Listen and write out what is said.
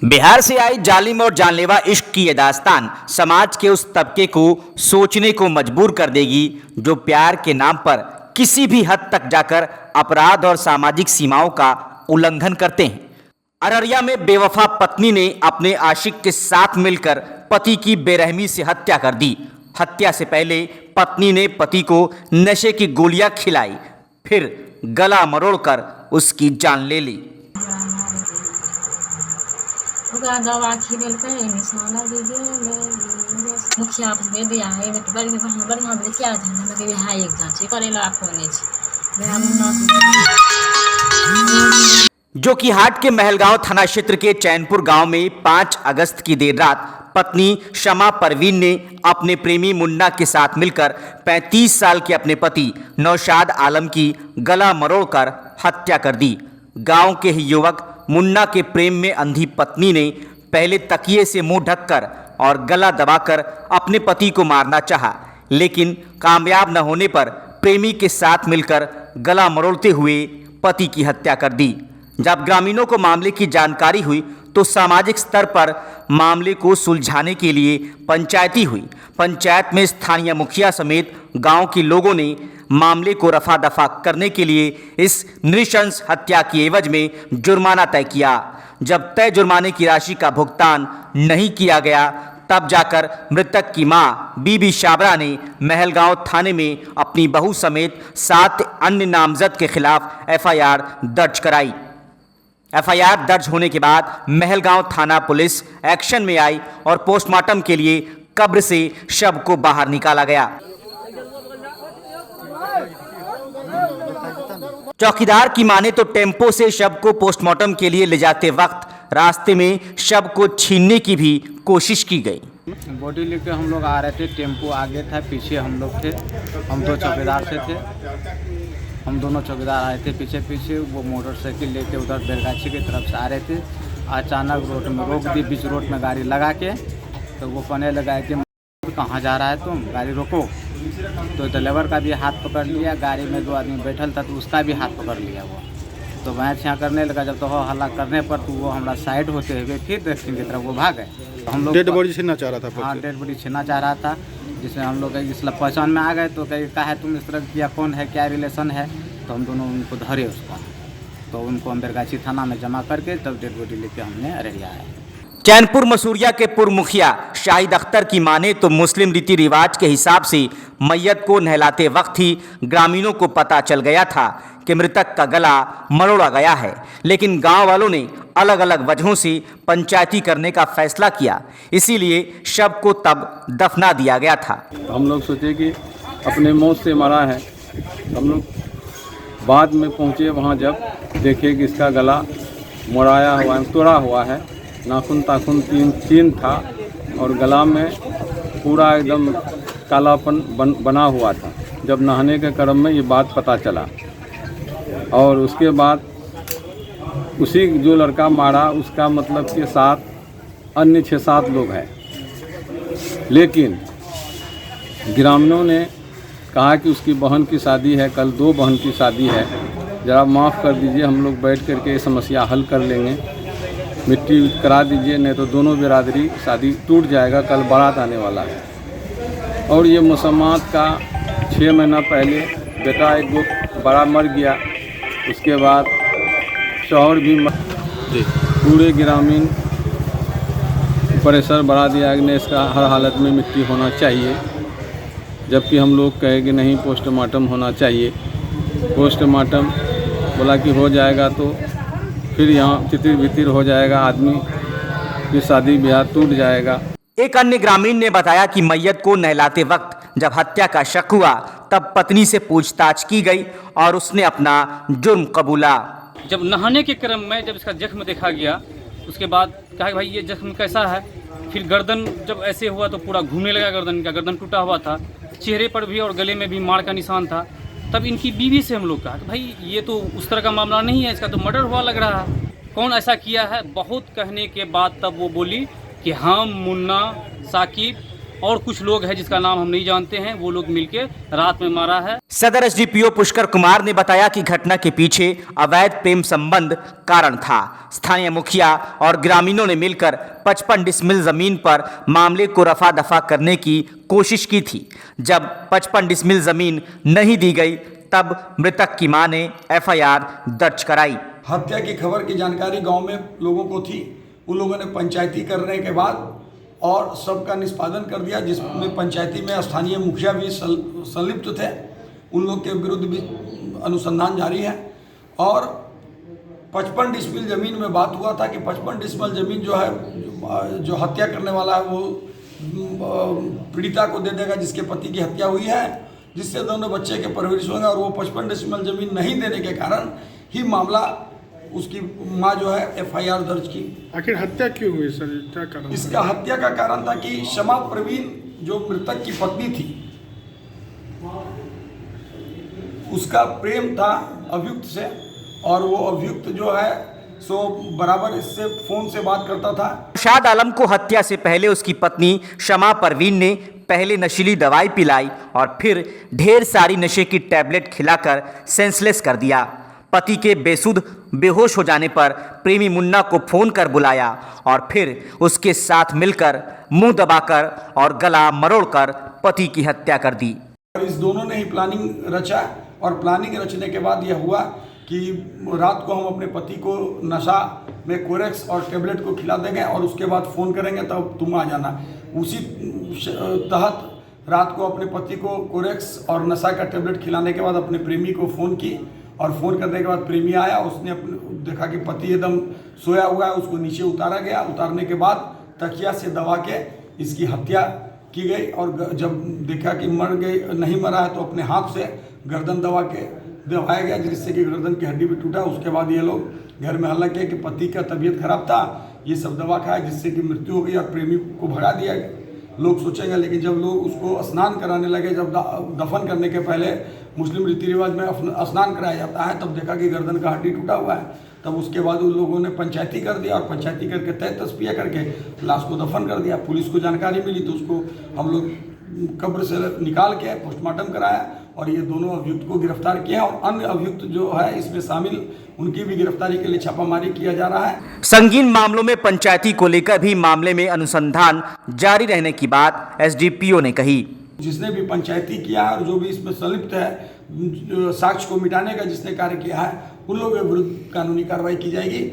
बिहार से आई जालिम और जानलेवा इश्क की ये दास्तान समाज के उस तबके को सोचने को मजबूर कर देगी जो प्यार के नाम पर किसी भी हद तक जाकर अपराध और सामाजिक सीमाओं का उल्लंघन करते हैं। अररिया में बेवफा पत्नी ने अपने आशिक के साथ मिलकर पति की बेरहमी से हत्या कर दी। हत्या से पहले पत्नी ने पति को नशे की गोलियां खिलाई, फिर गला मरोड़कर उसकी जान ले ली। ओकरा दवा खिलेलकै निशाना दे मुखिया दे दिया है बढ़िया क्या लगे हाँ एक जांच करेला फोन जो कि हाट के महलगांव थाना क्षेत्र के चैनपुर गांव में 5 अगस्त की देर रात पत्नी शमा परवीन ने अपने प्रेमी मुन्ना के साथ मिलकर 35 साल के अपने पति नौशाद आलम की गला मरोड़कर हत्या कर दी। गांव के ही युवक मुन्ना के प्रेम में अंधी पत्नी ने पहले तकिए से मुंह ढककर और गला दबाकर अपने पति को मारना चाहा, लेकिन कामयाब न होने पर प्रेमी के साथ मिलकर गला मरोड़ते हुए पति की हत्या कर दी। जब ग्रामीणों को मामले की जानकारी हुई तो सामाजिक स्तर पर मामले को सुलझाने के लिए पंचायती हुई। पंचायत में स्थानीय मुखिया समेत गांव के लोगों ने मामले को रफा दफा करने के लिए इस नृशंस हत्या की एवज में जुर्माना तय किया। जब तय जुर्माने की राशि का भुगतान नहीं किया गया तब जाकर मृतक की मां बीबी शाबरा ने महलगांव थाने में अपनी बहू समेत 7 अन्य नामजद के खिलाफ एफआईआर दर्ज कराई। एफआईआर दर्ज होने के बाद महलगांव थाना पुलिस एक्शन में आई और पोस्टमार्टम के लिए कब्र से शव को बाहर निकाला गया। चौकीदार की माने तो टेम्पो से शव को पोस्टमार्टम के लिए ले जाते वक्त रास्ते में शव को छीनने की भी कोशिश की गई। बॉडी लेके हम लोग आ रहे थे, टेम्पो आगे था, पीछे हम लोग थे। हम 2 चौकीदार से थे, हम दोनों चौकीदार आए थे पीछे पीछे। वो मोटरसाइकिल लेके उधर बेलगाछी की तरफ से आ रहे थे। अचानक रोड में रोक दी, बीच रोड में गाड़ी लगा के। तो वो कहने लगा कि कहाँ जा रहा है तुम, गाड़ी रोको। तो ड्राइवर का भी हाथ पकड़ लिया, गाड़ी में 2 आदमी बैठल था तो उसका भी हाथ पकड़ लिया वो। तो वहाँ छाँ करने लगा। जब तो हल्ला करने पर तो वो हमारा साइड होते हुए फिर दक्षिण की तरफ वो भाग गए। तो हम लोग डेड बॉडी छीनना चाह रहा था। हाँ, डेड बॉडी छीनना चाह रहा था, जिसमें हम लोग इसलिए पहचान में आ गए। तो कहा है तुम इस तरह किया, कौन है, क्या रिलेशन है। तो हम दोनों उनको धरे उसको, तो उनको अंबरगाछी थाना में जमा करके तब डेड बॉडी लेके हमने अररिया आए। चैनपुर मसूरिया के पूर्व मुखिया शाहिद अख्तर की माने तो मुस्लिम रीति रिवाज के हिसाब से मैयत को नहलाते वक्त ही ग्रामीणों को पता चल गया था कि मृतक का गला मरोड़ा गया है, लेकिन गांव वालों ने अलग अलग वजहों से पंचायती करने का फैसला किया, इसीलिए शव को तब दफना दिया गया था। हम लोग सोचे कि अपने मौत से मरा है। हम लोग बाद में पहुँचे वहाँ, जब देखे कि इसका गला मोड़ाया हुआ है, तोड़ा हुआ है, नाखून ताखून चीन था और गला में पूरा एकदम कालापन बना हुआ था। जब नहाने के क्रम में ये बात पता चला और उसके बाद उसी जो लड़का मारा उसका मतलब के साथ अन्य 6-7 लोग हैं। लेकिन ग्रामीणों ने कहा कि उसकी बहन की शादी है, कल 2 बहन की शादी है, ज़रा माफ़ कर दीजिए, हम लोग बैठ करके ये समस्या हल कर लेंगे, मिट्टी करा दीजिए, नहीं तो दोनों बिरादरी शादी टूट जाएगा, कल बारात आने वाला है। और ये मुसम्मात का 6 महीना पहले बेटा एक दो बड़ा मर गया, उसके बाद शौहर भी पूरे ग्रामीण प्रेशर बढ़ा दिया कि इसका हर हालत में मिट्टी होना चाहिए, जबकि हम लोग कहे कि नहीं पोस्टमार्टम होना चाहिए। पोस्टमार्टम बोला कि हो जाएगा तो फिर यहाँ तितिर बितिर हो जाएगा, आदमी की शादी ब्याह टूट जाएगा। एक अन्य ग्रामीण ने बताया कि मैयत को नहलाते वक्त जब हत्या का शक हुआ तब पत्नी से पूछताछ की गई और उसने अपना जुर्म कबूला। जब नहाने के क्रम में जब इसका जख्म देखा गया, उसके बाद कहा कि भाई ये जख्म कैसा है। फिर गर्दन जब ऐसे हुआ तो पूरा घूमने लगा, गर्दन टूटा हुआ था, चेहरे पर भी और गले में भी मार का निशान था। तब इनकी बीवी से हम लोग कहा कि भाई ये तो उस तरह का मामला नहीं है, इसका तो मर्डर हुआ लग रहा है, कौन ऐसा किया है। बहुत कहने के बाद तब वो बोली कि हम मुन्ना, साकिब और कुछ लोग हैं जिसका नाम हम नहीं जानते हैं, वो लोग मिलके रात में मारा है। सदर एसडीपीओ पुष्कर कुमार ने बताया कि घटना के पीछे अवैध प्रेम संबंध कारण था। स्थानीय मुखिया और ग्रामीणों ने मिलकर 55 डिसमिल जमीन पर मामले को रफा दफा करने की कोशिश की थी। जब 55 डिसमिल जमीन नहीं दी गई तब मृतक की मां ने एफआईआर दर्ज कराई। हत्या की खबर की जानकारी गांव में लोगों को थी। उन लोगों ने पंचायती करने के बाद और सबका निष्पादन कर दिया, जिसमें पंचायती में स्थानीय मुखिया भी संलिप्त थे। उन लोग के विरुद्ध भी अनुसंधान जारी है और 55 डिसमिल ज़मीन में बात हुआ था कि 55 डिसमिल ज़मीन जो है, जो हत्या करने वाला है वो पीड़िता को दे देगा जिसके पति की हत्या हुई है, जिससे दोनों बच्चे के परवरिश होंगे। और वो 55 डिसमिल ज़मीन नहीं देने के कारण ही मामला उसकी मां जो है एफआईआर दर्ज की। आखिर हत्या क्यों हुई सर, क्या कारण? इसका हत्या का कारण था कि शमा प्रवीण जो मृतक की पत्नी थी, उसका प्रेम था अभियुक्त से और वो अभियुक्त जो है सो बराबर इससे फोन से बात करता था। शाद आलम को हत्या से पहले उसकी पत्नी शमा परवीन ने पहले नशीली दवाई पिलाई और फिर ढेर सारी नशे की टैबलेट खिलाकर सेंसलेस कर दिया। पति के बेसुध बेहोश हो जाने पर प्रेमी मुन्ना को फोन कर बुलाया और फिर उसके साथ मिलकर मुंह दबाकर और गला मरोड़कर पति की हत्या कर दी। और इस दोनों ने ही प्लानिंग रचा और प्लानिंग रचने के बाद यह हुआ कि रात को हम अपने पति को नशा में कोरेक्स और टेबलेट को खिला देंगे और उसके बाद फ़ोन करेंगे तब तुम आ जाना। उसी तहत रात को अपने पति को कोरेक्स और नशा का टेबलेट खिलाने के बाद अपने प्रेमी को फ़ोन की और फ़ोन करने के बाद प्रेमी आया। उसने अपने देखा कि पति एकदम सोया हुआ है, उसको नीचे उतारा गया। उतारने के बाद तकिया से दबा के इसकी हत्या की गई और जब देखा कि मर गई नहीं मरा है तो अपने हाथ से गर्दन दबाया गया, जिससे कि गर्दन की हड्डी भी टूटा। उसके बाद ये लोग घर में हल्ला किया कि पति का तबीयत खराब था, ये सब दवा खाया जिससे कि मृत्यु हो गई और प्रेमी को भगा दिया गया। लोग सोचेंगे, लेकिन जब लोग उसको स्नान कराने लगे, जब दफन करने के पहले मुस्लिम रीति रिवाज में स्नान कराया जाता है, तब देखा कि गर्दन का हड्डी टूटा हुआ है। तब उसके बाद उन लोगों ने पंचायती कर दिया और पंचायती करके तय तस्बिया करके लाश को दफन कर दिया। पुलिस को जानकारी मिली तो उसको हम लोग कब्र से निकाल के पोस्टमार्टम कराया और ये दोनों अभियुक्त को गिरफ्तार किया और अन्य अभियुक्त जो है इसमें शामिल, उनकी भी गिरफ्तारी के लिए छापामारी किया जा रहा है। संगीन मामलों में पंचायती को लेकर भी मामले में अनुसंधान जारी रहने की बात एसडीपीओ ने कही। जिसने भी पंचायती किया है और जो भी इसमें संलिप्त है, साक्ष्य को मिटाने का जिसने कार्य किया है, उन लोगों के विरुद्ध कानूनी कार्रवाई की जाएगी।